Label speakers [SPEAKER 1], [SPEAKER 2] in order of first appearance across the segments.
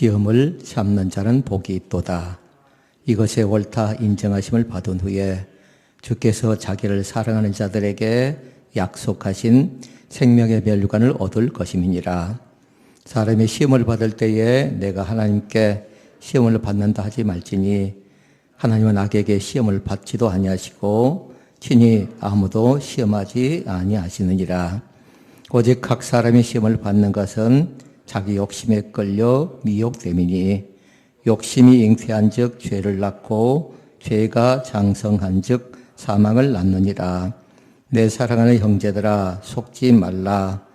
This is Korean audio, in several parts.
[SPEAKER 1] 시험을 참는 자는 복이 있도다. 이것에 옳다 인정하심을 받은 후에 주께서 자기를 사랑하는 자들에게 약속하신 생명의 멸류관을 얻을 것임이니라. 사람이 시험을 받을 때에 내가 하나님께 시험을 받는다 하지 말지니 하나님은 악에게 시험을 받지도 아니하시고 친히 아무도 시험하지 아니하시느니라. 오직 각 사람이 시험을 받는 것은 자기 욕심에 끌려 미혹됨이니 욕심이 잉태한 즉 죄를 낳고 죄가 장성한 즉 사망을 낳느니라. 내 사랑하는 형제들아 속지 말라.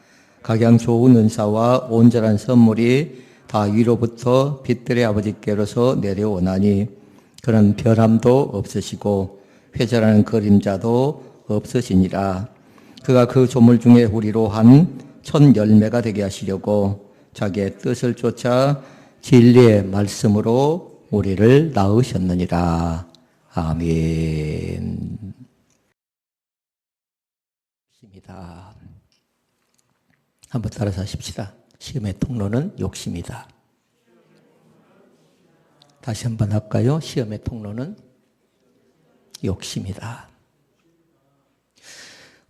[SPEAKER 1] 각양 좋은 은사와 온전한 선물이 다 위로부터 빛들의 아버지께로서 내려오나니 그는 변함도 없으시고 회절하는 그림자도 없으시니라. 그가 그 조물 중에 우리로 한 첫 열매가 되게 하시려고 자기의 뜻을 쫓아 진리의 말씀으로 우리를 낳으셨느니라. 아멘. 욕심이다. 한번 따라서 하십시다. 시험의 통로는 욕심이다. 다시 한번 할까요? 시험의 통로는 욕심이다.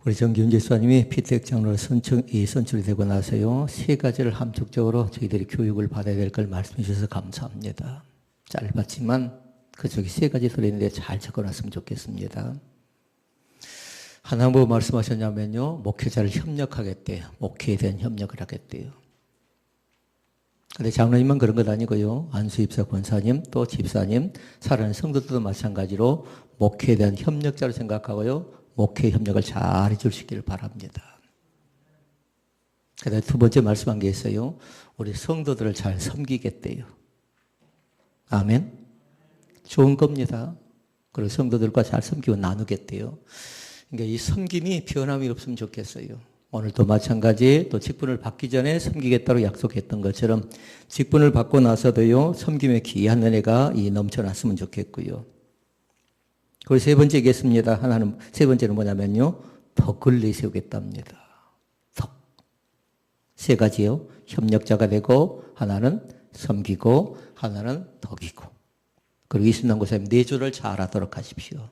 [SPEAKER 1] 우리 정기훈 집사님이 피택 장로로 선출이 되고 나서요, 세 가지를 함축적으로 저희들이 교육을 받아야 될 걸 말씀해 주셔서 감사합니다. 짧았지만 그쪽에 세 가지 들어있는데 잘 적어놨으면 좋겠습니다. 하나님 뭐 말씀하셨냐면요, 목회자를 협력하겠대요. 목회에 대한 협력을 하겠대요. 근데 장로님만 그런 것 아니고요, 안수입사 권사님, 또 집사님, 살아있는 성도들도 마찬가지로 목회에 대한 협력자로 생각하고요, 목회 협력을 잘 해줄 수 있기를 바랍니다. 그다음에 두 번째 말씀한 게 있어요. 우리 성도들을 잘 섬기겠대요. 아멘. 좋은 겁니다. 그리고 성도들과 잘 섬기고 나누겠대요. 그러니까 이 섬김이 변함이 없으면 좋겠어요. 오늘도 마찬가지, 또 직분을 받기 전에 섬기겠다고 약속했던 것처럼 직분을 받고 나서도요, 섬김의 귀한 은혜가 넘쳐났으면 좋겠고요. 그리고 세 번째 얘기했습니다. 하나는, 세 번째는 뭐냐면요, 덕을 내세우겠답니다. 덕. 세 가지요. 협력자가 되고, 하나는 섬기고, 하나는 덕이고. 그리고 이순남 고사님 내조를 잘하도록 하십시오.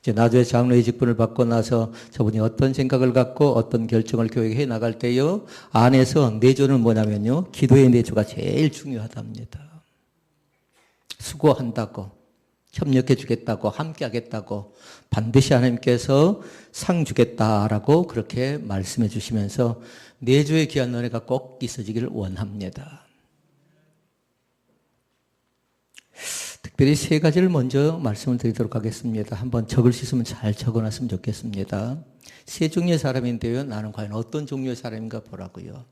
[SPEAKER 1] 이제 나중에 장로의 직분을 받고 나서 저분이 어떤 생각을 갖고 어떤 결정을 교육해 나갈 때요, 안에서 내조는 뭐냐면요, 기도의 내조가 제일 중요하답니다. 수고한다고, 협력해 주겠다고, 함께 하겠다고, 반드시 하나님께서 상 주겠다라고 그렇게 말씀해 주시면서 내조의 귀한 은혜가 꼭 있어지기를 원합니다. 특별히 세 가지를 먼저 말씀을 드리도록 하겠습니다. 한번 적을 수 있으면 잘 적어놨으면 좋겠습니다. 세 종류의 사람인데요, 나는 과연 어떤 종류의 사람인가 보라고요.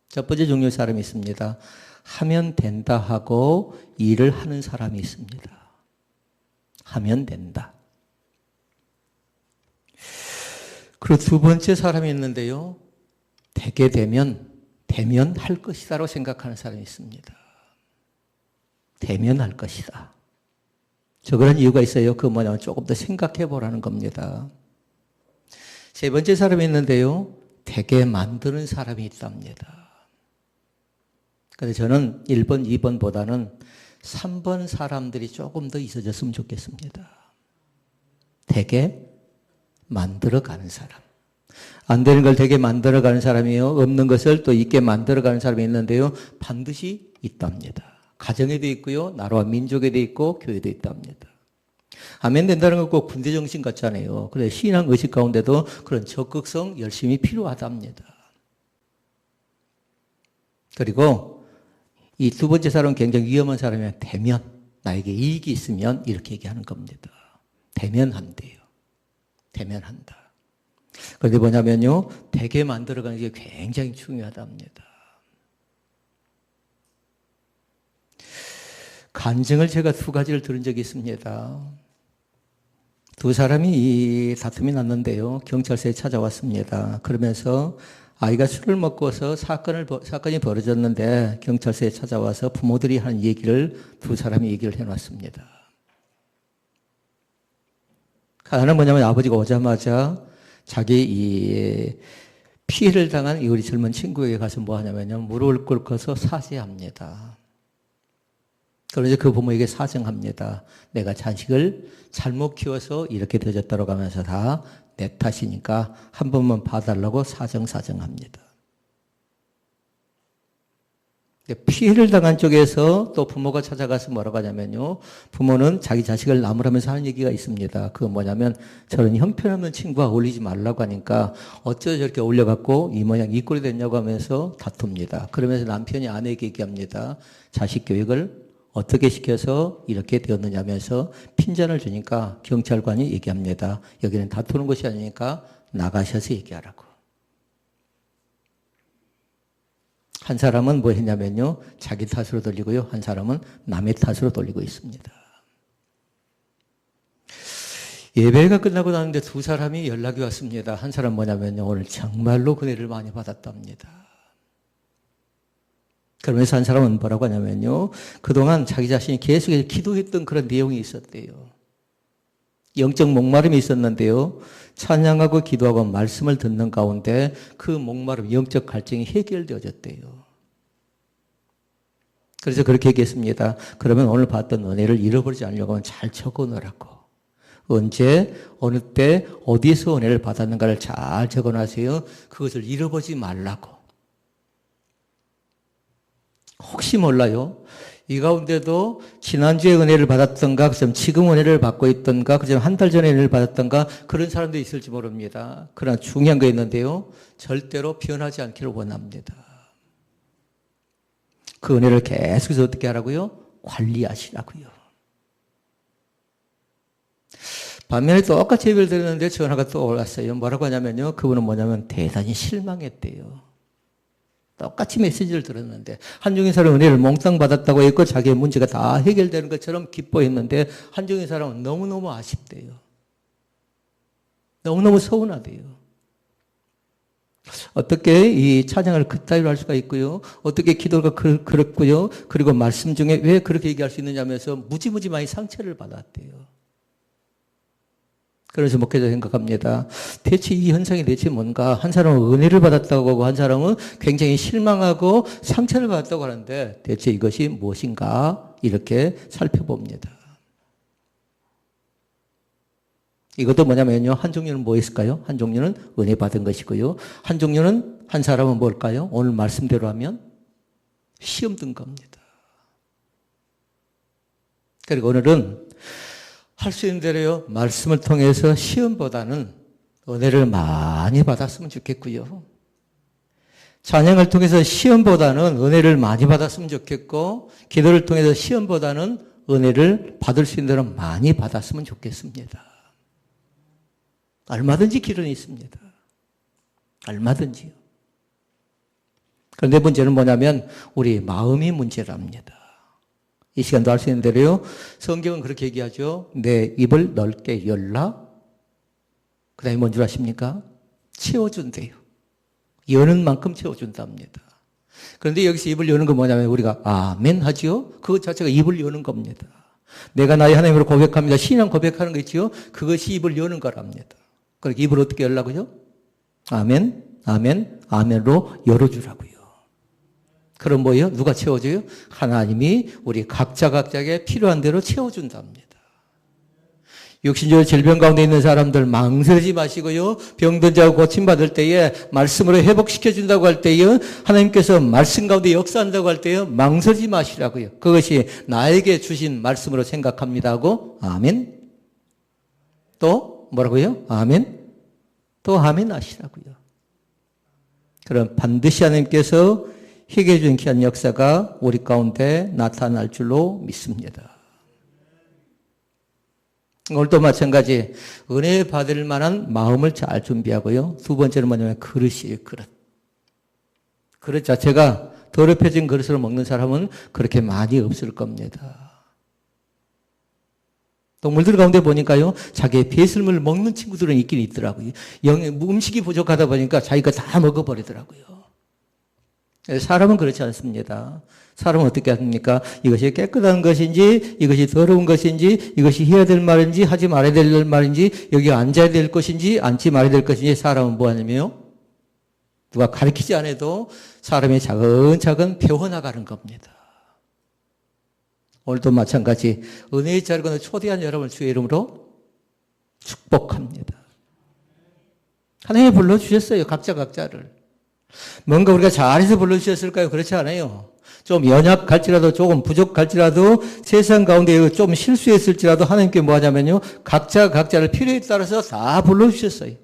[SPEAKER 1] 첫 번째 종류의 사람이 있습니다. 하면 된다 하고 일을 하는 사람이 있습니다. 하면 된다. 그리고 두 번째 사람이 있는데요, 되게 되면 할 것이다라고 생각하는 사람이 있습니다. 되면 할 것이다. 저 그런 이유가 있어요. 그 뭐냐면 조금 더 생각해 보라는 겁니다. 세 번째 사람이 있는데요, 되게 만드는 사람이 있답니다. 그래서 저는 1번, 2번보다는 3번 사람들이 조금 더 있어졌으면 좋겠습니다. 되게 만들어가는 사람. 안 되는 걸 되게 만들어가는 사람이요, 없는 것을 또 있게 만들어가는 사람이 있는데요, 반드시 있답니다. 가정에도 있고요, 나라와 민족에도 있고 교회도 있답니다. 아멘 된다는 건 꼭 군대 정신 같잖아요. 그래 신앙 의식 가운데도 그런 적극성 열심히 필요하답니다. 그리고 이 두 번째 사람은 굉장히 위험한 사람이면 되면, 나에게 이익이 있으면 이렇게 얘기하는 겁니다. 되면 한대요. 되면 한다. 그런데 뭐냐면요, 되게 만들어가는 게 굉장히 중요하답니다. 간증을 제가 두 가지를 들은 적이 있습니다. 두 사람이 이 다툼이 났는데요, 경찰서에 찾아왔습니다. 그러면서 아이가 술을 먹고서 사건이 벌어졌는데 경찰서에 찾아와서 부모들이 하는 얘기를 두 사람이 얘기를 해놨습니다. 하나는 뭐냐면 아버지가 오자마자 자기 이 피해를 당한 우리 젊은 친구에게 가서 뭐 하냐면요, 무릎을 꿇고서 사죄합니다. 그러면서 그 부모에게 사정합니다. 내가 자식을 잘못 키워서 이렇게 되어졌다고 하면서 다 내 탓이니까 한 번만 봐달라고 사정합니다. 피해를 당한 쪽에서 또 부모가 찾아가서 뭐라고 하냐면요. 부모는 자기 자식을 나무라면서 하는 얘기가 있습니다. 그건 뭐냐면 저런 형편없는 친구와 어울리지 말라고 하니까 어쩌다 저렇게 어울려갖고 이 모양 이 꼴이 됐냐고 하면서 다툽니다. 그러면서 남편이 아내에게 얘기합니다. 자식 교육을 어떻게 시켜서 이렇게 되었느냐면서 핀잔을 주니까 경찰관이 얘기합니다. 여기는 다투는 곳이 아니니까 나가셔서 얘기하라고. 한 사람은 뭐 했냐면요. 자기 탓으로 돌리고요. 한 사람은 남의 탓으로 돌리고 있습니다. 예배가 끝나고 나는데 두 사람이 연락이 왔습니다. 한 사람 뭐냐면요. 오늘 정말로 은혜를 많이 받았답니다. 그러면서 한 사람은 뭐라고 하냐면요. 그동안 자기 자신이 계속해서 기도했던 그런 내용이 있었대요. 영적 목마름이 있었는데요. 찬양하고 기도하고 말씀을 듣는 가운데 그 목마름, 영적 갈증이 해결되어졌대요. 그래서 그렇게 얘기했습니다. 그러면 오늘 봤던 은혜를 잃어버리지 않으려고 하면 잘 적어놓으라고. 언제, 어느 때, 어디서 은혜를 받았는가를 잘 적어놔세요. 그것을 잃어버리지 말라고. 혹시 몰라요. 이 가운데도 지난주에 은혜를 받았던가, 그럼 지금 은혜를 받고 있던가, 그럼 한 달 전에 은혜를 받았던가, 그런 사람도 있을지 모릅니다. 그러나 중요한 거 있는데요. 절대로 변하지 않기를 원합니다. 그 은혜를 계속해서 어떻게 하라고요? 관리하시라고요. 반면에 똑같이 예배를 드렸는데 전화가 또 올랐어요. 뭐라고 하냐면요. 그분은 뭐냐면 대단히 실망했대요. 똑같이 메시지를 들었는데 한중인 사람은 은혜를 몽땅 받았다고 했고 자기의 문제가 다 해결되는 것처럼 기뻐했는데 한중인 사람은 너무너무 아쉽대요. 너무너무 서운하대요. 어떻게 이 찬양을 그따위로 할 수가 있고요. 어떻게 기도가 그렇고요. 그리고 말씀 중에 왜 그렇게 얘기할 수 있느냐면서 무지무지 많이 상처를 받았대요. 그래서 목회자 생각합니다. 대체 이 현상이 대체 뭔가? 한 사람은 은혜를 받았다고 하고 한 사람은 굉장히 실망하고 상처를 받았다고 하는데 대체 이것이 무엇인가? 이렇게 살펴봅니다. 이것도 뭐냐면요. 한 종류는 뭐 있을까요? 한 종류는 은혜 받은 것이고요. 한 종류는 한 사람은 뭘까요? 오늘 말씀대로 하면 시험 든 겁니다. 그리고 오늘은 할 수 있는 대로요. 말씀을 통해서 시험보다는 은혜를 많이 받았으면 좋겠고요. 찬양을 통해서 시험보다는 은혜를 많이 받았으면 좋겠고 기도를 통해서 시험보다는 은혜를 받을 수 있는 대로 많이 받았으면 좋겠습니다. 얼마든지 길은 있습니다. 얼마든지요. 그런데 문제는 뭐냐면 우리 마음이 문제랍니다. 이 시간도 할 수 있는 대로요. 성경은 그렇게 얘기하죠. 내 입을 넓게 열라. 그 다음에 뭔 줄 아십니까? 채워준대요. 여는 만큼 채워준답니다. 그런데 여기서 입을 여는 건 뭐냐면 우리가 아멘 하지요. 그것 자체가 입을 여는 겁니다. 내가 나의 하나님으로 고백합니다. 신앙 고백하는 거 있지요. 그것이 입을 여는 거랍니다. 그러니까 입을 어떻게 열라고요? 아멘, 아멘, 아멘으로 열어주라고요. 그럼 뭐예요? 누가 채워줘요? 하나님이 우리 각자에게 필요한 대로 채워준답니다. 육신적 질병 가운데 있는 사람들 망설이지 마시고요. 병든 자가 고침받을 때에 말씀으로 회복시켜준다고 할 때에 하나님께서 말씀 가운데 역사한다고 할 때에 망설이지 마시라고요. 그것이 나에게 주신 말씀으로 생각합니다 하고 아멘. 또 뭐라고요? 아멘. 또 아멘 하시라고요. 그럼 반드시 하나님께서 희귀해 주신 귀한 역사가 우리 가운데 나타날 줄로 믿습니다. 오늘도 마찬가지 은혜 받을 만한 마음을 잘 준비하고요. 두 번째는 뭐냐면 그릇이에요. 그릇. 그릇 자체가 더럽혀진 그릇으로 먹는 사람은 그렇게 많이 없을 겁니다. 동물들 가운데 보니까요. 자기의 배설물을 먹는 친구들은 있긴 있더라고요. 음식이 부족하다 보니까 자기가 다 먹어버리더라고요. 사람은 그렇지 않습니다. 사람은 어떻게 합니까? 이것이 깨끗한 것인지, 이것이 더러운 것인지, 이것이 해야 될 말인지, 하지 말아야 될 말인지, 여기 앉아야 될 것인지, 앉지 말아야 될 것인지, 사람은 뭐 하냐면요? 누가 가르치지 않아도 사람이 차근차근 배워나가는 겁니다. 오늘도 마찬가지 은혜의 자리에 초대한 여러분을 주의 이름으로 축복합니다. 하나님이 불러주셨어요. 각자를. 뭔가 우리가 잘해서 불러주셨을까요? 그렇지 않아요. 좀 연약할지라도 조금 부족할지라도 세상 가운데 좀 실수했을지라도 하나님께 뭐 하냐면요. 각자를 필요에 따라서 다 불러주셨어요.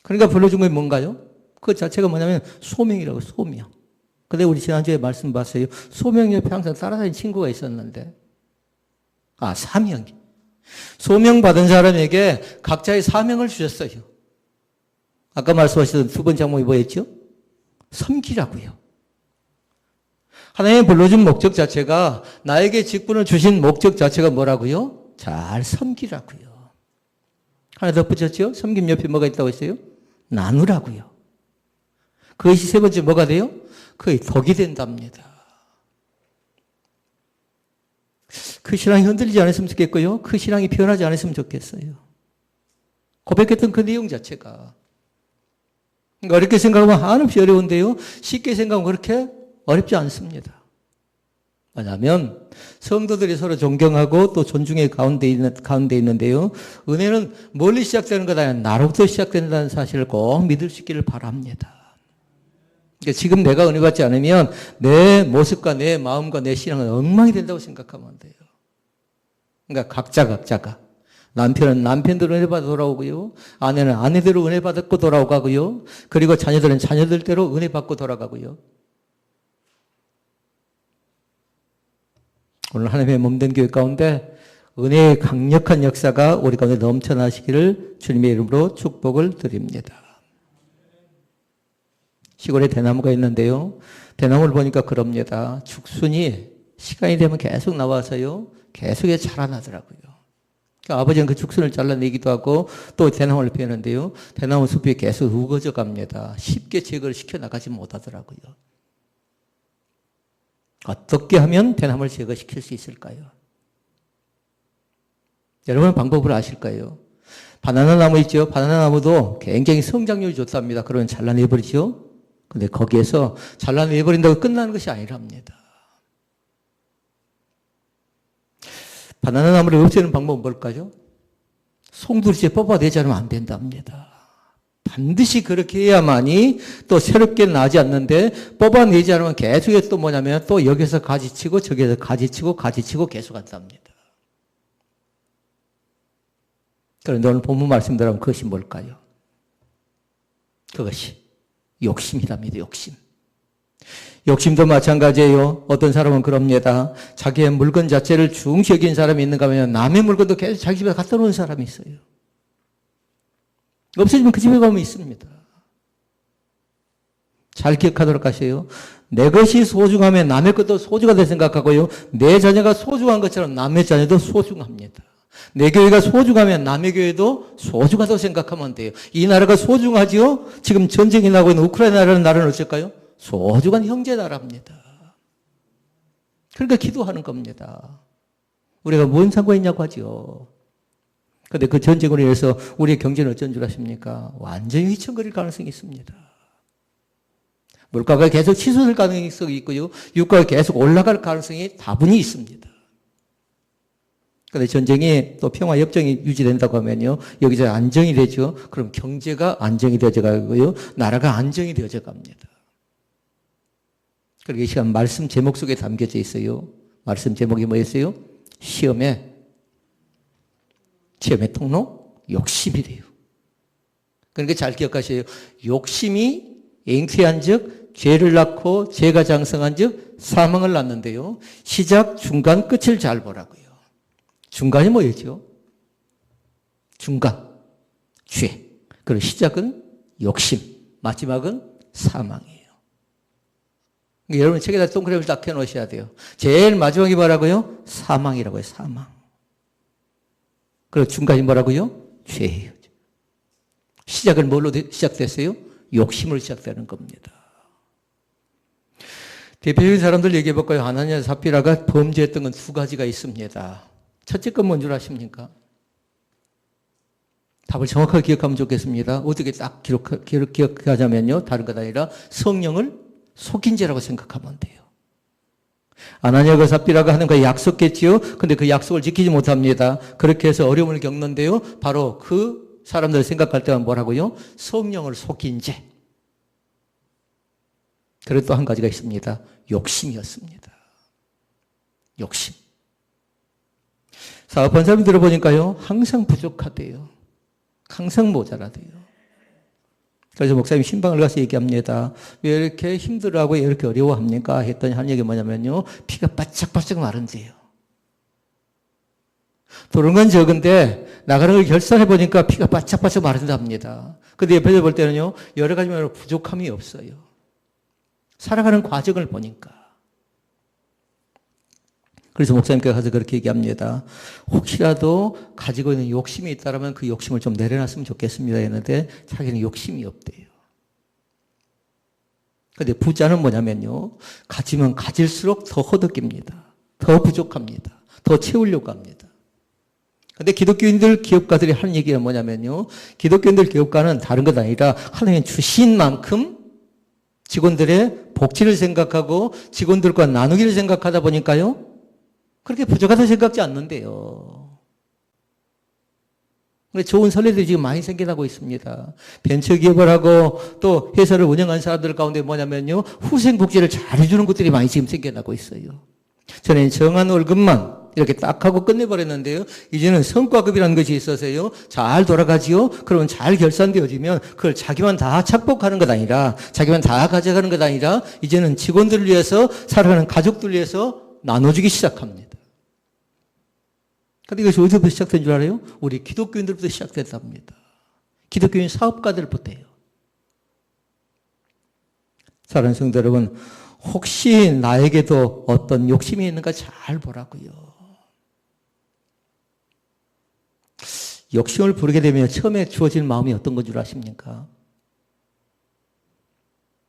[SPEAKER 1] 그러니까 불러준 게 뭔가요? 그 자체가 뭐냐면 소명이라고, 소명. 근데 우리 지난주에 말씀 봤어요. 소명 옆에 항상 따라다니는 친구가 있었는데. 사명. 소명 받은 사람에게 각자의 사명을 주셨어요. 아까 말씀하셨던 두 번째 항목이 뭐였죠? 섬기라고요. 하나님이 불러준 목적 자체가 나에게 직분을 주신 목적 자체가 뭐라고요? 잘 섬기라고요. 하나 더 붙였죠? 섬김 옆에 뭐가 있다고 했어요? 나누라고요. 그것이 세 번째 뭐가 돼요? 그의 덕이 된답니다. 그 신앙이 흔들리지 않았으면 좋겠고요. 그 신앙이 변하지 않았으면 좋겠어요. 고백했던 그 내용 자체가. 그러니까 어렵게 생각하면 한없이 어려운데요. 쉽게 생각하면 그렇게 어렵지 않습니다. 왜냐하면 성도들이 서로 존경하고 또 존중의 가운데 있는데요. 은혜는 멀리 시작되는 것 아니라 나로부터 시작된다는 사실을 꼭 믿을 수 있기를 바랍니다. 그러니까 지금 내가 은혜 받지 않으면 내 모습과 내 마음과 내 신앙은 엉망이 된다고 생각하면 돼요. 그러니까 각자가 남편은 남편대로 은혜 받아 돌아오고요. 아내는 아내대로 은혜 받고 돌아오고요. 그리고 자녀들은 자녀들대로 은혜 받고 돌아가고요. 오늘 하나님의 몸된 교회 가운데 은혜의 강력한 역사가 우리 가운데 넘쳐나시기를 주님의 이름으로 축복을 드립니다. 시골에 대나무가 있는데요. 대나무를 보니까 그럽니다. 죽순이 시간이 되면 계속 나와서요. 계속 자라나더라고요. 그러니까 아버지는 그 죽순을 잘라내기도 하고 또 대나무를 피우는데요. 대나무 숲이 계속 우거져 갑니다. 쉽게 제거를 시켜나가지 못하더라고요. 어떻게 하면 대나무를 제거시킬 수 있을까요? 여러분 방법을 아실 거예요. 바나나 나무 있죠? 바나나 나무도 굉장히 성장률이 좋답니다. 그러면 잘라내버리죠? 근데 거기에서 잘라내버린다고 끝나는 것이 아니랍니다. 바나나 나무를 없애는 방법은 뭘까요? 송두리째 뽑아내지 않으면 안 된답니다. 반드시 그렇게 해야만이 또 새롭게 나지 않는데 뽑아내지 않으면 계속 또 뭐냐면 또 여기서 가지치고 저기에서 가지치고 계속 한답니다. 그런데 오늘 본문 말씀대로 그것이 뭘까요? 그것이 욕심이랍니다. 욕심도 마찬가지예요. 어떤 사람은 그럽니다. 자기의 물건 자체를 중시 여긴 사람이 있는가 하면 남의 물건도 계속 자기 집에 갖다 놓은 사람이 있어요. 없어지면 그 집에 가면 있습니다. 잘 기억하도록 하세요. 내 것이 소중하면 남의 것도 소중하다 생각하고요. 내 자녀가 소중한 것처럼 남의 자녀도 소중합니다. 내 교회가 소중하면 남의 교회도 소중하다고 생각하면 돼요. 이 나라가 소중하지요? 지금 전쟁이 나고 있는 우크라이나라는 나라는 어쩔까요? 소중한 형제 나라입니다. 그러니까 기도하는 겁니다. 우리가 뭔 상관이 있냐고 하죠. 그런데 그 전쟁으로 인해서 우리의 경제는 어쩐 줄 아십니까? 완전히 휘청거릴 가능성이 있습니다. 물가가 계속 치솟을 가능성이 있고요. 유가가 계속 올라갈 가능성이 다분히 있습니다. 그런데 전쟁이 또 평화협정이 유지된다고 하면요. 여기서 안정이 되죠. 그럼 경제가 안정이 되어져 가고요. 나라가 안정이 되어져 갑니다. 그리고 이 시간 말씀 제목 속에 담겨져 있어요. 말씀 제목이 뭐였어요? 시험의 통로? 욕심이래요. 그러니까 잘 기억하세요. 욕심이 잉태한 즉 죄를 낳고 죄가 장성한 즉 사망을 낳는데요. 시작, 중간, 끝을 잘 보라고요. 중간이 뭐였죠? 중간, 죄. 그리고 시작은 욕심, 마지막은 사망이에요. 여러분 책에다 동그라미를 딱 켜놓으셔야 돼요. 제일 마지막이 뭐라고요? 사망이라고요. 사망. 그리고 중간이 뭐라고요? 죄예요. 시작은 뭘로 시작됐어요? 욕심으로 시작되는 겁니다. 대표적인 사람들 얘기해 볼까요? 하나냐 사피라가 범죄했던 건 두 가지가 있습니다. 첫째 건 뭔 줄 아십니까? 답을 정확하게 기억하면 좋겠습니다. 어떻게 딱 기억하자면요. 다른 것 아니라 성령을 속인 죄라고 생각하면 돼요. 아나니아가 삽비라가 하나님과 약속했지요. 근데 그 약속을 지키지 못합니다. 그렇게 해서 어려움을 겪는데요. 바로 그 사람들 생각할 때는 뭐라고요? 성령을 속인 죄. 그리고 또 한 가지가 있습니다. 욕심이었습니다. 욕심. 사업한 사람이 들어보니까요. 항상 부족하대요. 항상 모자라대요. 그래서 목사님 신방을 가서 얘기합니다. 왜 이렇게 힘들어하고 왜 이렇게 어려워합니까? 했더니 한 얘기 뭐냐면요. 피가 바짝바짝 마른데요. 들어온 건 적은데 나가는 걸 결산해 보니까 피가 바짝바짝 마른답니다. 근데 옆에서 볼 때는요. 여러 가지 면으로 부족함이 없어요. 살아가는 과정을 보니까. 그래서 목사님께 가서 그렇게 얘기합니다. 혹시라도 가지고 있는 욕심이 있다면 그 욕심을 좀 내려놨으면 좋겠습니다. 했는데 자기는 욕심이 없대요. 근데 부자는 뭐냐면요. 가지면 가질수록 더 허덕입니다. 더 부족합니다. 더 채우려고 합니다. 근데 기독교인들 기업가들이 하는 얘기가 뭐냐면요. 기독교인들 기업가는 다른 것 아니라 하나님 주신 만큼 직원들의 복지를 생각하고 직원들과 나누기를 생각하다 보니까요. 그렇게 부족하다고 생각지 않는데요. 좋은 선례들이 지금 많이 생겨나고 있습니다. 벤처기업을 하고 또 회사를 운영하는 사람들 가운데 뭐냐면요. 후생복지를 잘해주는 것들이 많이 지금 생겨나고 있어요. 전에는 정한 월급만 이렇게 딱 하고 끝내버렸는데요. 이제는 성과급이라는 것이 있어서요. 잘 돌아가지요. 그러면 잘 결산되어지면 그걸 자기만 다 착복하는 것 아니라 자기만 다 가져가는 것 아니라 이제는 직원들을 위해서 살아가는 가족들을 위해서 나눠주기 시작합니다. 근데 이것이 어디서부터 시작된 줄 알아요? 우리 기독교인들부터 시작됐답니다. 기독교인 사업가들부터예요. 사랑하는 성도 여러분, 혹시 나에게도 어떤 욕심이 있는가 잘 보라고요. 욕심을 부르게 되면 처음에 주어진 마음이 어떤 건 줄 아십니까?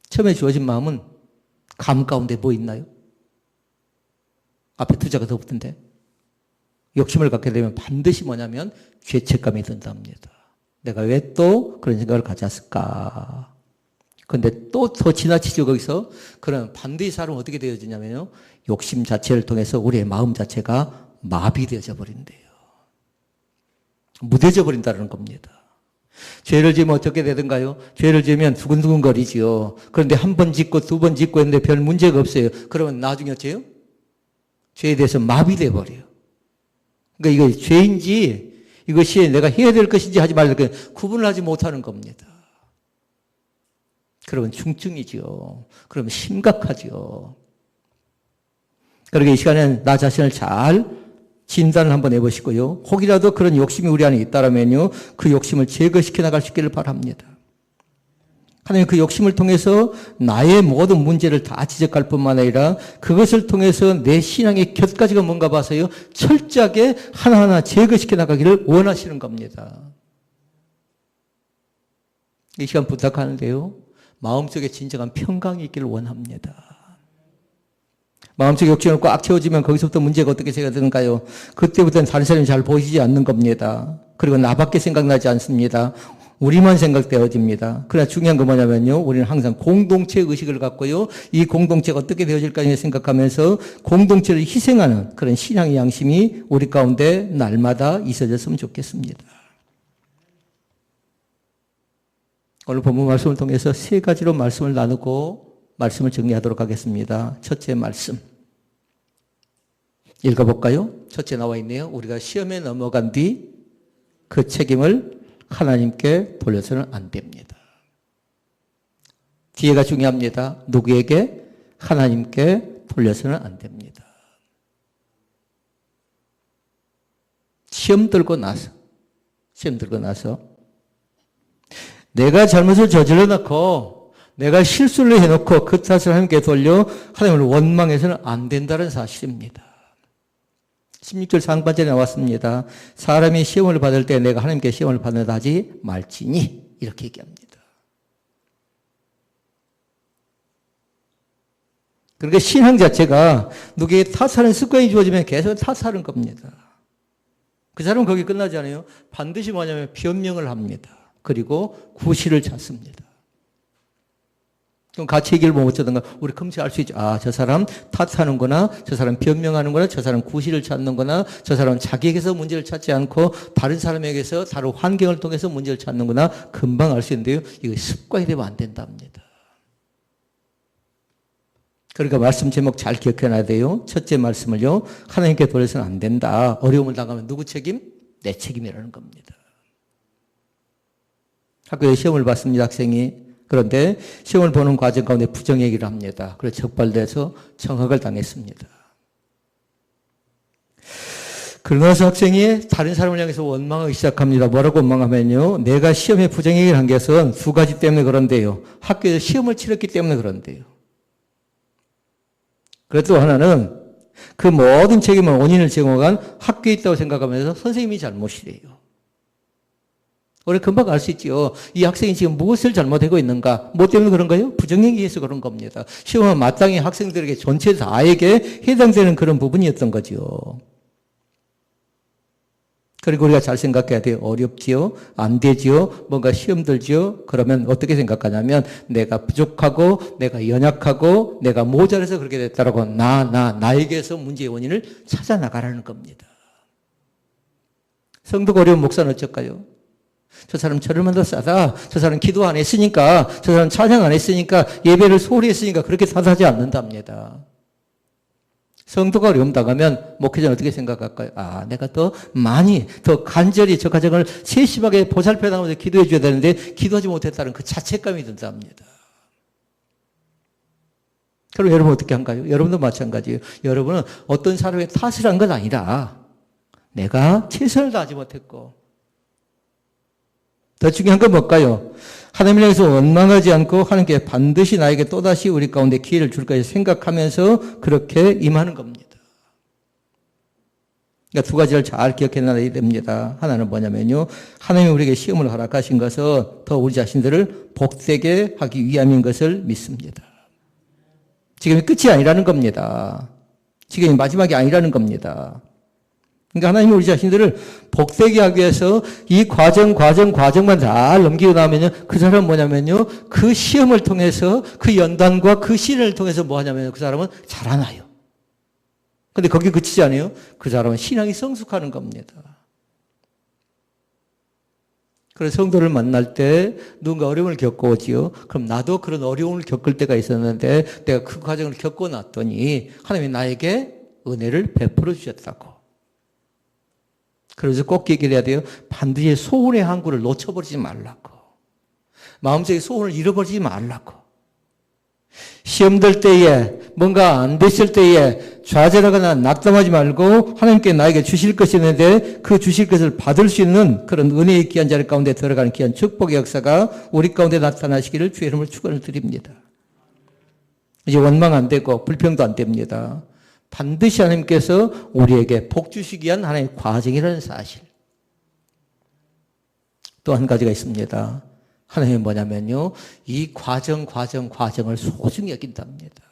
[SPEAKER 1] 처음에 주어진 마음은 감 가운데 뭐 있나요? 앞에 투자가 더 붙은데. 욕심을 갖게 되면 반드시 뭐냐면 죄책감이 든답니다. 내가 왜 또 그런 생각을 가졌을까? 그런데 또 더 지나치죠 거기서. 그러면 반드시 사람은 어떻게 되어지냐면요. 욕심 자체를 통해서 우리의 마음 자체가 마비되어져 버린대요. 무뎌져 버린다는 겁니다. 죄를 지으면 어떻게 되든가요? 죄를 지으면 두근두근거리지요. 그런데 한 번 짓고 두 번 짓고 했는데 별 문제가 없어요. 그러면 나중에 어째요? 죄에 대해서 마비돼 버려요. 그러니까 이거 죄인지 이것이 내가 해야 될 것인지 하지 말라 구분을 하지 못하는 겁니다. 그러면 중증이죠. 그러면 심각하죠. 그러니까 이 시간에는 나 자신을 잘 진단을 한번 해보시고요. 혹이라도 그런 욕심이 우리 안에 있다면요, 그 욕심을 제거시켜 나갈 수 있기를 바랍니다. 하나님 그 욕심을 통해서 나의 모든 문제를 다 지적할 뿐만 아니라 그것을 통해서 내 신앙의 곁가지가 뭔가 봐서요. 철저하게 하나하나 제거시켜 나가기를 원하시는 겁니다. 이 시간 부탁하는데요. 마음속에 진정한 평강이 있기를 원합니다. 마음속에 욕심을 꽉 채워지면 거기서부터 문제가 어떻게 생겨나는가요? 그때부터는 다른 사람이 잘 보이지 않는 겁니다. 그리고 나밖에 생각나지 않습니다. 우리만 생각되어집니다. 그러나 중요한 건 뭐냐면요. 우리는 항상 공동체 의식을 갖고요. 이 공동체가 어떻게 되어질까 생각하면서 공동체를 희생하는 그런 신앙의 양심이 우리 가운데 날마다 있어졌으면 좋겠습니다. 오늘 본문 말씀을 통해서 세 가지로 말씀을 나누고 말씀을 정리하도록 하겠습니다. 첫째 말씀. 읽어볼까요? 첫째 나와 있네요. 우리가 시험에 넘어간 뒤 그 책임을 하나님께 돌려서는 안 됩니다. 뒤에가 중요합니다. 누구에게? 하나님께 돌려서는 안 됩니다. 시험 들고 나서 내가 잘못을 저질러 놓고 내가 실수를 해놓고 그 탓을 하나님께 돌려 하나님을 원망해서는 안 된다는 사실입니다. 16절 상반절에 나왔습니다. 사람이 시험을 받을 때 내가 하나님께 시험을 받는다 하지 말지니 이렇게 얘기합니다. 그러니까 신앙 자체가 누구에게 탓하는 습관이 주어지면 계속 탓하는 겁니다. 그 사람은 거기 끝나지 않아요. 반드시 뭐냐면 변명을 합니다. 그리고 구실을 찾습니다. 그럼 같이 얘기를 못 듣든가 우리 금세 알 수 있죠. 아, 저 사람 탓하는구나. 저 사람 변명하는구나. 저 사람 구실을 찾는구나. 저 사람은 자기에게서 문제를 찾지 않고 다른 사람에게서 다른 환경을 통해서 문제를 찾는구나. 금방 알 수 있는데요. 이거 습관이 되면 안 된답니다. 그러니까 말씀 제목 잘 기억해놔야 돼요. 첫째 말씀을요. 하나님께 돌려서는 안 된다. 어려움을 당하면 누구 책임? 내 책임이라는 겁니다. 학교에 시험을 봤습니다. 학생이. 그런데 시험을 보는 과정 가운데 부정 얘기를 합니다. 그래서 적발돼서 청학을 당했습니다. 그러면서 학생이 다른 사람을 향해서 원망하기 시작합니다. 뭐라고 원망하면요. 내가 시험에 부정 얘기를 한 것은 두 가지 때문에 그런데요. 학교에서 시험을 치렀기 때문에 그런데요. 그리고 또 하나는 그 모든 책임을 원인을 제공한 학교에 있다고 생각하면서 선생님이 잘못이래요. 우리 금방 알 수 있죠. 이 학생이 지금 무엇을 잘못하고 있는가? 뭐 때문에 그런가요? 부정행위에서 그런 겁니다. 시험은 마땅히 학생들에게 전체 다에게 해당되는 그런 부분이었던 거죠. 그리고 우리가 잘 생각해야 돼요. 어렵지요? 안 되지요? 뭔가 시험 들지요? 그러면 어떻게 생각하냐면 내가 부족하고 내가 연약하고 내가 모자라서 그렇게 됐다라고 나에게서 문제의 원인을 찾아나가라는 겁니다. 성도가 어려운 목사는 어쩔까요? 저 사람 저를만 더 싸다. 저 사람 기도 안 했으니까, 저 사람 찬양 안 했으니까, 예배를 소홀히 했으니까 그렇게 탓하지 않는답니다. 성도가 어려움 당하면 목회자는 어떻게 생각할까요? 아, 내가 더 많이, 더 간절히 저 가정을 세심하게 보살펴 나가면서 기도해 줘야 되는데 기도하지 못했다는 그 자책감이 든답니다. 그럼 여러분 어떻게 한가요? 여러분도 마찬가지예요. 여러분은 어떤 사람의 탓을 한 건 아니라 내가 최선을 다하지 못했고 더 중요한 건 뭘까요? 하나님을 향해서 원망하지 않고 하나님께 반드시 나에게 또다시 우리 가운데 기회를 줄 것을 생각하면서 그렇게 임하는 겁니다. 그러니까 두 가지를 잘 기억해놔야 됩니다. 하나는 뭐냐면요. 하나님이 우리에게 시험을 허락하신 것은 더 우리 자신들을 복되게 하기 위함인 것을 믿습니다. 지금이 끝이 아니라는 겁니다. 지금이 마지막이 아니라는 겁니다. 그러니까 하나님이 우리 자신들을 복되게 하기 위해서 이 과정만 잘 넘기고 나면요. 그 사람은 뭐냐면요. 그 시험을 통해서 그 연단과 그 시련을 통해서 뭐 하냐면 그 사람은 자라나요. 근데 거기 그치지 않아요. 그 사람은 신앙이 성숙하는 겁니다. 그래서 성도를 만날 때 누군가 어려움을 겪고 오지요. 그럼 나도 그런 어려움을 겪을 때가 있었는데 내가 그 과정을 겪고 났더니 하나님이 나에게 은혜를 베풀어 주셨다고. 그래서 꼭 얘기를 해야 돼요. 반드시 소원의 항구를 놓쳐버리지 말라고. 마음속에 소원을 잃어버리지 말라고. 시험 들 때에 뭔가 안 됐을 때에 좌절하거나 낙담하지 말고 하나님께 나에게 주실 것이 있는데 그 주실 것을 받을 수 있는 그런 은혜의 귀한 자리 가운데 들어가는 귀한 축복의 역사가 우리 가운데 나타나시기를 주의 이름으로 축원을 드립니다. 이제 원망 안 되고 불평도 안 됩니다. 반드시 하나님께서 우리에게 복 주시기 위한 하나님의 과정이라는 사실. 또 한 가지가 있습니다. 하나님은 뭐냐면요. 이 과정을 소중히 여긴답니다.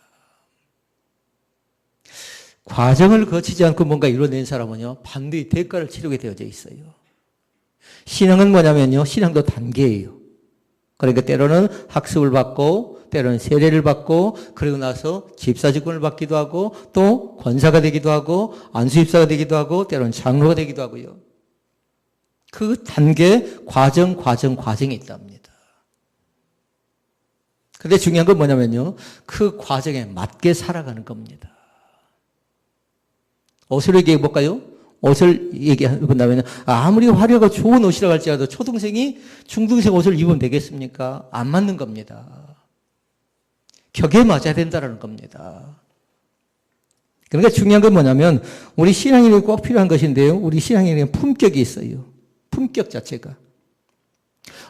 [SPEAKER 1] 과정을 거치지 않고 뭔가 이뤄낸 사람은요. 반드시 대가를 치르게 되어져 있어요. 신앙은 뭐냐면요. 신앙도 단계예요. 그러니까 때로는 학습을 받고 때로는 세례를 받고 그러고 나서 집사직분을 받기도 하고 또 권사가 되기도 하고 안수집사가 되기도 하고 때로는 장로가 되기도 하고요. 그 단계 과정이 있답니다. 근데 중요한 건 뭐냐면요. 그 과정에 맞게 살아가는 겁니다. 옷을 얘기해 볼까요? 옷을 얘기해본다면 아무리 화려하고 좋은 옷이라고 할지라도 초등생이 중등생 옷을 입으면 되겠습니까? 안 맞는 겁니다. 격에 맞아야 된다는 겁니다. 그러니까 중요한 건 뭐냐면 우리 신앙인에게 꼭 필요한 것인데요. 우리 신앙인에게 품격이 있어요. 품격 자체가.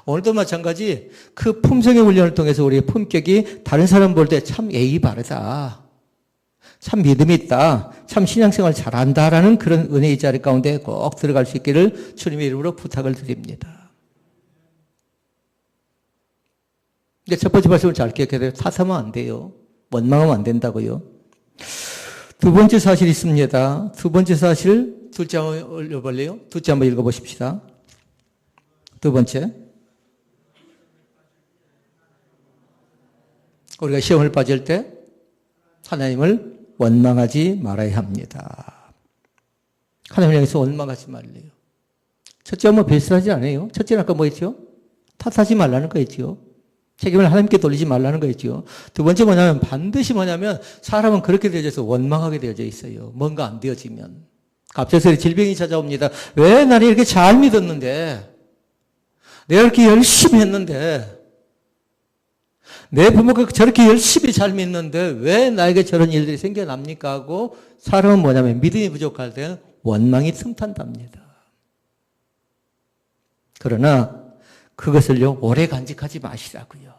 [SPEAKER 1] 오늘도 마찬가지 그 품성의 훈련을 통해서 우리의 품격이 다른 사람 볼 때 참 예의 바르다. 참 믿음이 있다. 참 신앙생활 잘한다라는 그런 은혜의 자리 가운데 꼭 들어갈 수 있기를 주님의 이름으로 부탁을 드립니다. 근데 첫 번째 말씀을 잘 기억해야 돼요. 탓하면 안 돼요. 원망하면 안 된다고요. 두 번째 사실이 있습니다. 두 번째 사실 둘째 한번 올려볼래요? 둘째 한번 읽어보십시다. 두 번째. 우리가 시험을 빠질 때 하나님을 원망하지 말아야 합니다. 하나님을 향해서 원망하지 말래요. 첫째와 뭐 비슷하지 않아요? 첫째는 아까 뭐 했죠? 탓하지 말라는 거였죠. 책임을 하나님께 돌리지 말라는 거였죠. 두 번째 뭐냐면 반드시 뭐냐면 사람은 그렇게 되어져서 원망하게 되어져 있어요. 뭔가 안 되어지면. 갑작스레 질병이 찾아옵니다. 왜 나를 이렇게 잘 믿었는데, 내가 이렇게 열심히 했는데, 내 부모가 저렇게 열심히 잘 믿는데 왜 나에게 저런 일들이 생겨납니까 하고 사람은 뭐냐면 믿음이 부족할 때 원망이 틈탄답니다. 그러나 그것을요 오래 간직하지 마시라고요.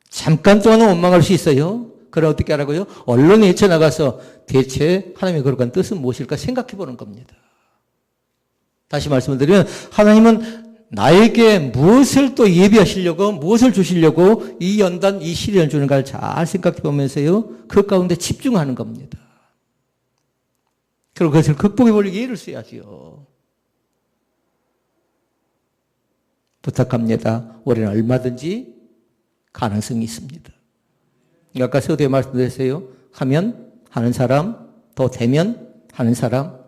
[SPEAKER 1] 잠깐 동안은 원망할 수 있어요. 그럼 어떻게 하라고요? 언론에 헤쳐나가서 대체 하나님의 거룩한 뜻은 무엇일까 생각해 보는 겁니다. 다시 말씀을 드리면 하나님은 나에게 무엇을 또 예비하시려고 무엇을 주시려고 이 연단 이 시련을 주는가를 잘 생각해 보면서요 그 가운데 집중하는 겁니다. 그리고 그것을 극복해 보려고 애를 써야지요. 부탁합니다. 올해는 얼마든지 가능성이 있습니다. 아까 서두에 말씀드렸어요. 하면 하는 사람, 더 되면 하는 사람,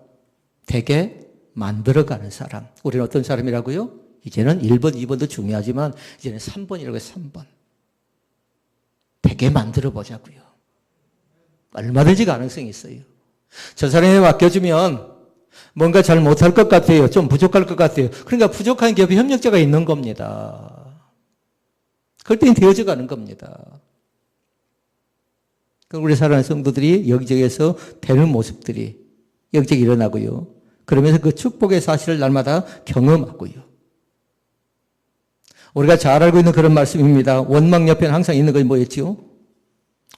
[SPEAKER 1] 되게 만들어가는 사람. 우리는 어떤 사람이라고요? 이제는 1번, 2번도 중요하지만 이제는 3번이라고 해서 3번. 되게 만들어 보자고요. 얼마든지 가능성이 있어요. 저 사람이 맡겨주면 뭔가 잘 못할 것 같아요. 좀 부족할 것 같아요. 그러니까 부족한 기업에 협력자가 있는 겁니다. 그럴 땐 되어져 가는 겁니다. 우리 사랑하는 성도들이 여기저기에서 되는 모습들이 여기저기 일어나고요. 그러면서 그 축복의 사실을 날마다 경험하고요. 우리가 잘 알고 있는 그런 말씀입니다. 원망 옆에는 항상 있는 것이 뭐였지요?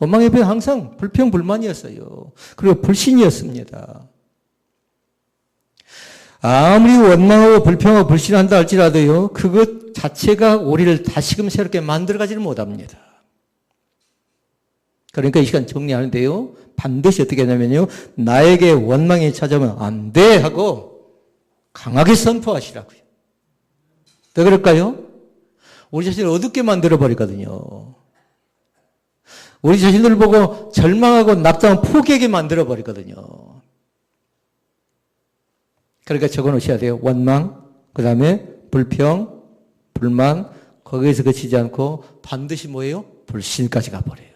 [SPEAKER 1] 원망 옆에는 항상 불평, 불만이었어요. 그리고 불신이었습니다. 아무리 원망하고 불평하고 불신한다 할지라도요, 그것 자체가 우리를 다시금 새롭게 만들어가지를 못합니다. 그러니까 이 시간 정리하는데요, 반드시 어떻게 하냐면요, 나에게 원망이 찾아오면 안 돼! 하고 강하게 선포하시라고요. 왜 그럴까요? 우리 자신을 어둡게 만들어버리거든요. 우리 자신을 보고 절망하고 낙담하고 포기하게 만들어버리거든요. 그러니까 적어 놓으셔야 돼요. 원망, 그 다음에 불평, 불만, 거기에서 그치지 않고 반드시 뭐예요? 불신까지 가버려요.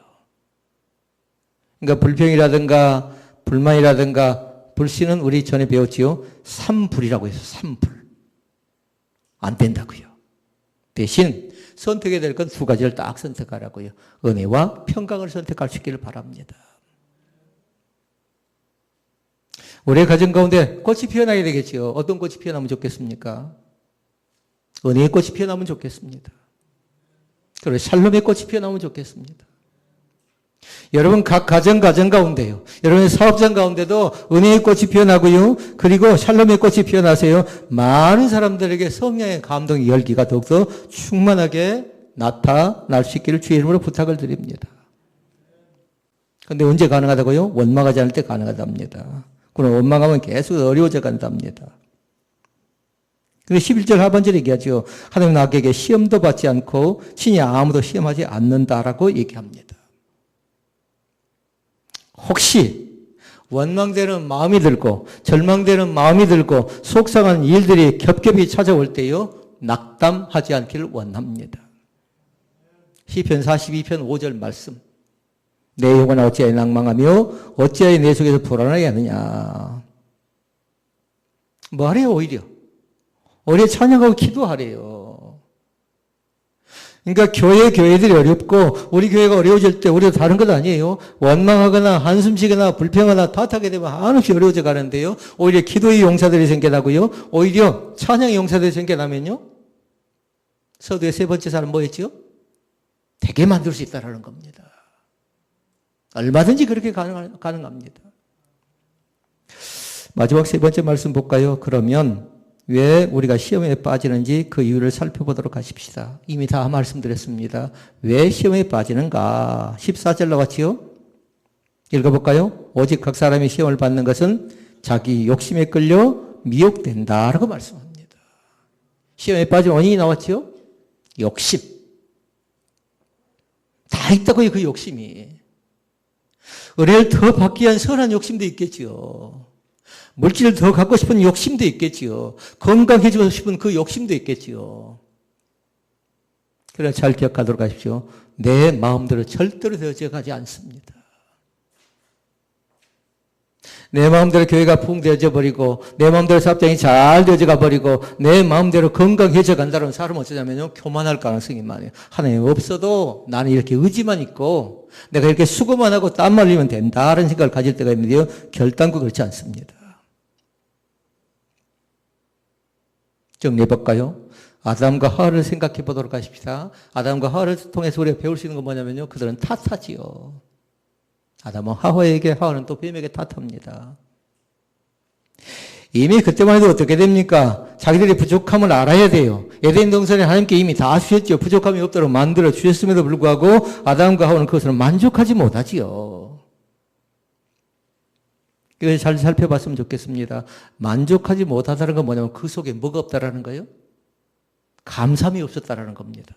[SPEAKER 1] 그러니까 불평이라든가 불만이라든가 불신은 우리 전에 배웠지요. 삼불이라고 해서 삼불. 안 된다고요. 대신 선택해야 될 건 두 가지를 딱 선택하라고요. 은혜와 평강을 선택할 수 있기를 바랍니다. 우리의 가정 가운데 꽃이 피어나야 되겠지요. 어떤 꽃이 피어나면 좋겠습니까? 은혜의 꽃이 피어나면 좋겠습니다. 그리고 샬롬의 꽃이 피어나면 좋겠습니다. 여러분 각 가정 가운데요. 여러분의 사업장 가운데도 은혜의 꽃이 피어나고요. 그리고 샬롬의 꽃이 피어나세요. 많은 사람들에게 성령의 감동의 열기가 더욱더 충만하게 나타날 수 있기를 주의 이름으로 부탁을 드립니다. 그런데 언제 가능하다고요? 원망하지 않을 때 가능하답니다. 그럼 원망하면 계속 어려워져 간답니다. 근데 11절 하반절에 얘기하죠. 하나님 나에게 시험도 받지 않고 친히 아무도 시험하지 않는다라고 얘기합니다. 혹시 원망되는 마음이 들고 절망되는 마음이 들고 속상한 일들이 겹겹이 찾아올 때요. 낙담하지 않기를 원합니다. 시편 42편 5절 말씀. 내 영혼아 어찌하여 낭망하며 어찌하여 내 속에서 불안하게 하느냐. 뭐 하래요 오히려. 오히려 찬양하고 기도하래요. 그러니까 교회들이 어렵고 우리 교회가 어려워질 때 우리도 다른 것 아니에요. 원망하거나 한숨 쉬거나 불평하거나 탓하게 되면 한없이 어려워져 가는데요. 오히려 기도의 용사들이 생겨나고요. 오히려 찬양의 용사들이 생겨나면요. 서두의 세 번째 사람 뭐였죠? 되게 만들 수 있다는 겁니다. 얼마든지 그렇게 가능합니다. 마지막 세 번째 말씀 볼까요? 그러면 왜 우리가 시험에 빠지는지 그 이유를 살펴보도록 하십시다. 이미 다 말씀드렸습니다. 왜 시험에 빠지는가? 14절 나왔지요? 읽어볼까요? 오직 각 사람이 시험을 받는 것은 자기 욕심에 끌려 미혹된다라고 말씀합니다. 시험에 빠진 원인이 나왔지요? 욕심. 다 있다고요, 그 욕심이. 은혜를 더 받기 위한 선한 욕심도 있겠지요. 물질을 더 갖고 싶은 욕심도 있겠지요. 건강해지고 싶은 그 욕심도 있겠지요. 그래서 잘 기억하도록 하십시오. 내 마음대로 절대로 되어져 가지 않습니다. 내 마음대로 교회가 붕대어져 버리고 내 마음대로 사업장이 잘 되어져 가버리고 내 마음대로 건강해져 간다는 사람은 어쩌냐면요. 교만할 가능성이 많아요. 하나님 없어도 나는 이렇게 의지만 있고 내가 이렇게 수고만 하고 땀 흘리면 된다는 생각을 가질 때가 있는데요. 결단코 그렇지 않습니다. 정리해 볼까요? 아담과 하와를 생각해 보도록 하십시다. 아담과 하와를 통해서 우리가 배울 수 있는 건 뭐냐면요. 그들은 탓하지요. 아담은 하와에게, 하와는 또 뱀에게 탓합니다. 이미 그때만 해도 어떻게 됩니까? 자기들의 부족함을 알아야 돼요. 에덴 동산에 하나님께 이미 다 주셨죠. 부족함이 없도록 만들어 주셨음에도 불구하고 아담과 하와는 그것을 만족하지 못하지요. 이걸 잘 살펴봤으면 좋겠습니다. 만족하지 못하다는 건 뭐냐면 그 속에 뭐가 없다라는 거예요? 감사함이 없었다라는 겁니다.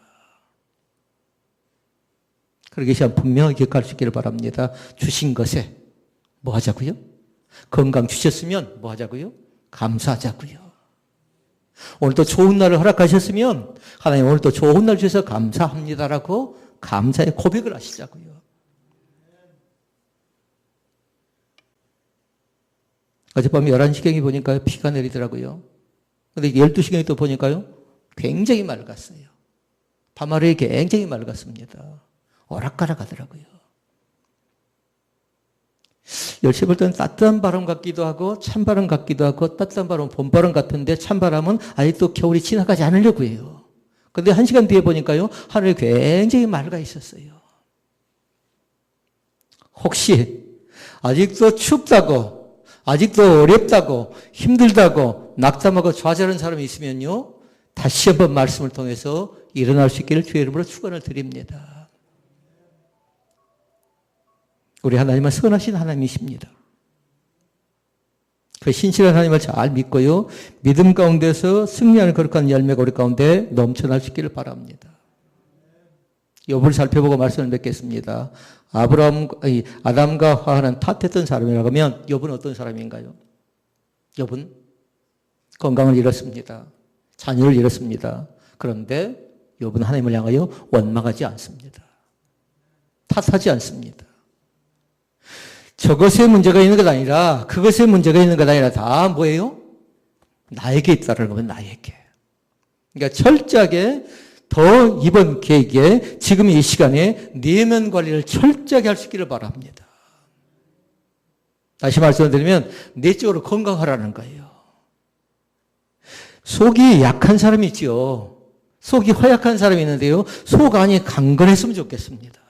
[SPEAKER 1] 그러기 시간 분명히 기억할 수 있기를 바랍니다. 주신 것에 뭐 하자고요? 건강 주셨으면 뭐 하자고요? 감사하자고요. 오늘 또 좋은 날을 허락하셨으면 하나님 오늘 또 좋은 날 주셔서 감사합니다라고 감사의 고백을 하시자고요. 어젯밤에 11시경에 보니까요. 비가 내리더라고요. 근데 12시경에 또 보니까요. 굉장히 맑았어요. 밤하루에 굉장히 맑았습니다. 오락가락 하더라고요. 10시 볼 때는 따뜻한 바람 같기도 하고 찬바람 같기도 하고 따뜻한 바람은 봄바람 같은데 찬바람은 아직도 겨울이 지나가지 않으려고 해요. 그런데 1시간 뒤에 보니까요. 하늘이 굉장히 맑아 있었어요. 혹시 아직도 춥다고 아직도 어렵다고 힘들다고 낙담하고 좌절한 사람이 있으면요. 다시 한번 말씀을 통해서 일어날 수 있기를 주의 이름으로 축원을 드립니다. 우리 하나님은 선하신 하나님이십니다. 그 신실한 하나님을 잘 믿고요. 믿음 가운데서 승리하는 거룩한 열매가 우리 가운데 넘쳐날 수 있기를 바랍니다. 욥을 살펴보고 말씀을 맺겠습니다. 아담과 하와는 탓했던 사람이라고 하면 욥은 어떤 사람인가요? 욥은 건강을 잃었습니다. 자녀를 잃었습니다. 그런데 욥은 하나님을 향하여 원망하지 않습니다. 탓하지 않습니다. 저것에 문제가 있는 것 아니라 그것에 문제가 있는 것 아니라 다 뭐예요? 나에게 있다는 거면 나에게. 그러니까 철저하게 더 이번 계획에 지금 이 시간에 내면 관리를 철저하게 할 수 있기를 바랍니다. 다시 말씀드리면 내적으로 건강하라는 거예요. 속이 약한 사람이 있죠. 속이 허약한 사람이 있는데요. 속 안이 강건했으면 좋겠습니다.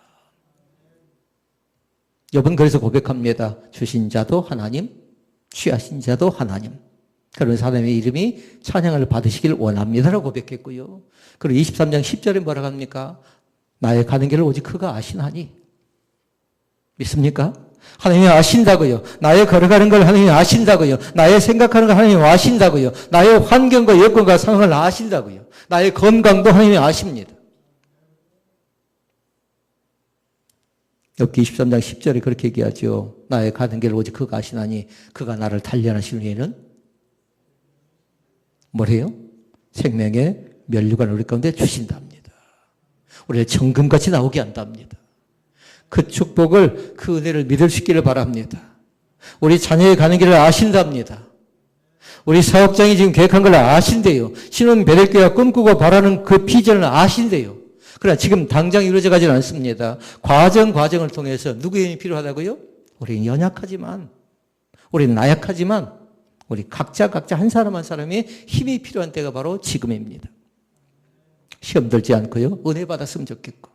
[SPEAKER 1] 욥은 그래서 고백합니다. 주신 자도 하나님, 취하신 자도 하나님. 그런 사람의 이름이 찬양을 받으시길 원합니다라고 고백했고요. 그리고 23장 10절에 뭐라고 합니까? 나의 가는 길을 오직 그가 아시나니. 믿습니까? 하나님이 아신다고요. 나의 걸어가는 걸 하나님이 아신다고요. 나의 생각하는 걸 하나님이 아신다고요. 나의 환경과 여건과 상황을 아신다고요. 나의 건강도 하나님이 아십니다. 욥기 23장 10절에 그렇게 얘기하죠. 나의 가는 길을 오직 그가 아시나니 그가 나를 단련하시는 후에는 뭐래요? 생명의 면류관을 우리 가운데 주신답니다. 우리를 정금같이 나오게 한답니다. 그 축복을 그 은혜를 믿을 수 있기를 바랍니다. 우리 자녀의 가는 길을 아신답니다. 우리 사업장이 지금 계획한 걸 아신대요. 신혼 베델교회가 꿈꾸고 바라는 그 비전을 아신대요. 그러나 지금 당장 이루어져 가지는 않습니다. 과정을 통해서 누구의 힘이 필요하다고요? 우리는 연약하지만, 우리는 나약하지만, 우리 각자 한 사람 한 사람의 힘이 필요한 때가 바로 지금입니다. 시험 들지 않고요. 은혜 받았으면 좋겠고.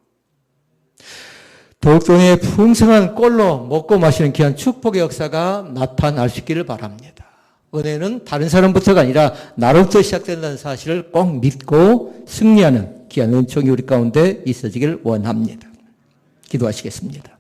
[SPEAKER 1] 독동의 풍성한 꼴로 먹고 마시는 귀한 축복의 역사가 나타날 수 있기를 바랍니다. 은혜는 다른 사람부터가 아니라 나로부터 시작된다는 사실을 꼭 믿고 승리하는 귀한 은총이 우리 가운데 있어지길 원합니다. 기도하시겠습니다.